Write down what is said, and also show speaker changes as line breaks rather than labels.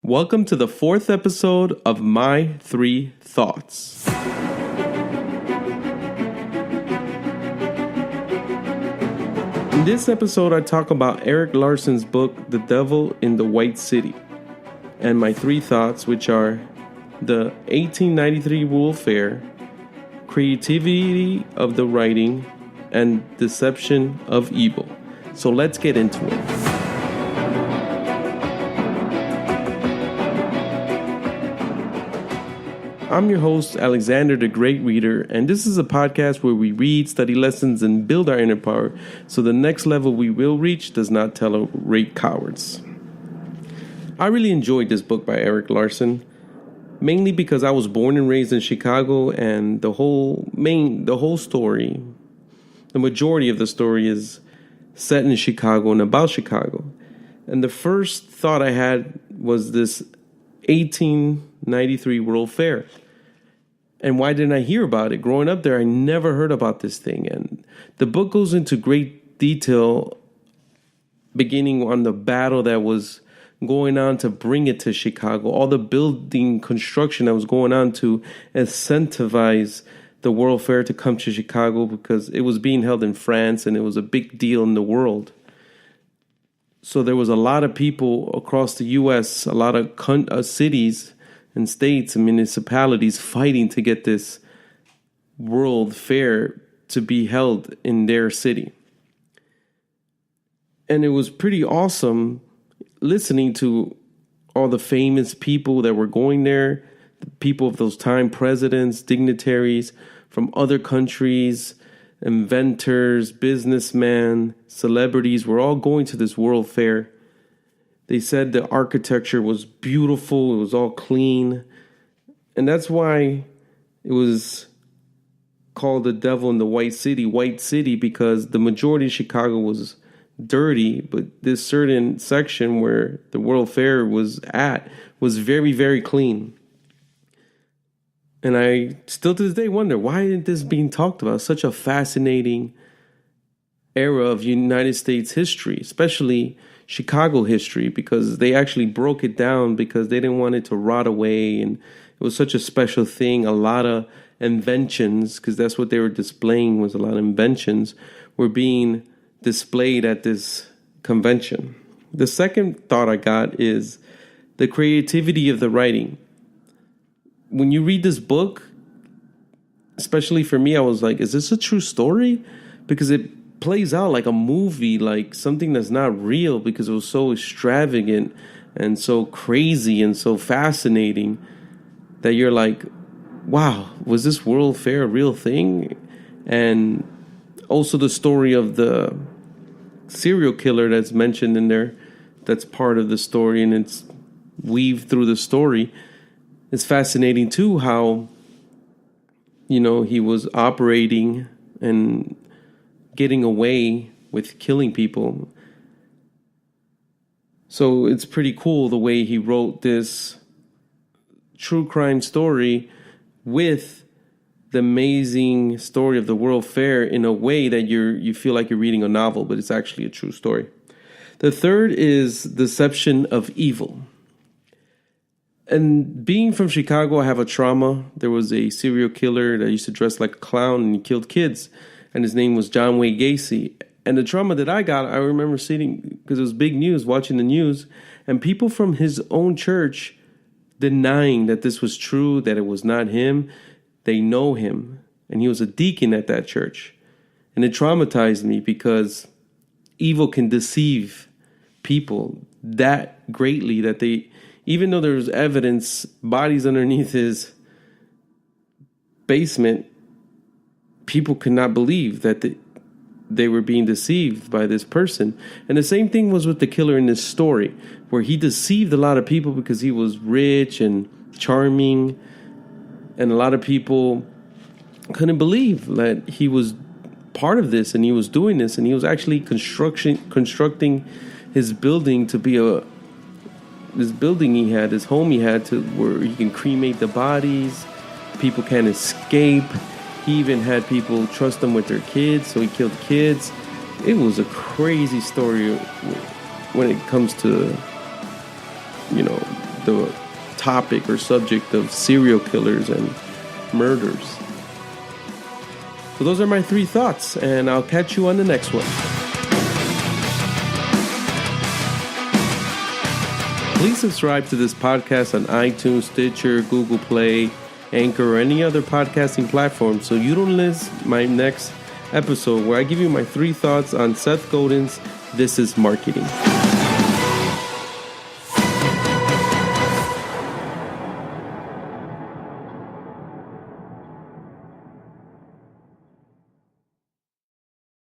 Welcome to the fourth episode of My Three Thoughts. In this episode, I talk about Erik Larson's book, The Devil in the White City, and my three thoughts, which are the 1893 World Fair, creativity of the writing, and deception of evil. So let's get into it. I'm your host, Alexander the Great Reader, and this is a podcast where we read, study lessons, and build our inner power so the next level we will reach does not tolerate cowards. I really enjoyed this book by Erik Larson, mainly because I was born and raised in Chicago, and the whole story, the majority of the story is set in Chicago and about Chicago. And the first thought I had was this 1893 World Fair. And why didn't I hear about it? Growing up there, I never heard about this thing. And the book goes into great detail, beginning on the battle that was going on to bring it to Chicago, all the building construction that was going on to incentivize the World Fair to come to Chicago, because it was being held in France and it was a big deal in the world. So there was a lot of people across the U.S., a lot of cities and states and municipalities fighting to get this World Fair to be held in their city. And it was pretty awesome listening to all the famous people that were going there, the people of those time, presidents, dignitaries from other countries, inventors, businessmen, celebrities were all going to this World Fair. They said the architecture was beautiful, it was all clean. And that's why it was called The Devil in the White City, because the majority of Chicago was dirty, but this certain section where the World Fair was at was very, very clean. And I still to this day wonder, why isn't this being talked about? Such a fascinating era of United States history, especially Chicago history, because they actually broke it down because they didn't want it to rot away. And it was such a special thing. A lot of inventions, because that's what they were displaying, was a lot of inventions were being displayed at this convention. The second thought I got is the creativity of the writing. When you read this book, especially for me, I was like, is this a true story? Because it plays out like a movie, like something that's not real, because it was so extravagant and so crazy and so fascinating that you're like, wow, was this World Fair a real thing? And also the story of the serial killer that's mentioned in there, that's part of the story, and it's weaved through the story. It's fascinating too how, he was operating and getting away with killing people. So it's pretty cool the way he wrote this true crime story with the amazing story of the World Fair in a way that you feel like you're reading a novel, but it's actually a true story. The third is deception of evil. And being from Chicago, I have a trauma. There was a serial killer that used to dress like a clown and he killed kids. And his name was John Wayne Gacy. And the trauma that I got, I remember sitting, because it was big news, watching the news, and people from his own church denying that this was true, that it was not him. They know him. And he was a deacon at that church. And it traumatized me because evil can deceive people that greatly that they, even though there's evidence, bodies underneath his basement, people could not believe that they were being deceived by this person. And the same thing was with the killer in this story, where he deceived a lot of people because he was rich and charming. And a lot of people couldn't believe that he was part of this and he was doing this. And he was actually constructing his building to be this building he had, this home he had, to where he can cremate the bodies. People can't escape. He even had people trust him with their kids, so he killed kids. It was a crazy story when it comes to, the topic or subject of serial killers and murders. So those are my 3 thoughts, and I'll catch you on the next one. Please subscribe to this podcast on iTunes, Stitcher, Google Play, Anchor, or any other podcasting platform so you don't miss my next episode where I give you my 3 thoughts on Seth Godin's This Is Marketing.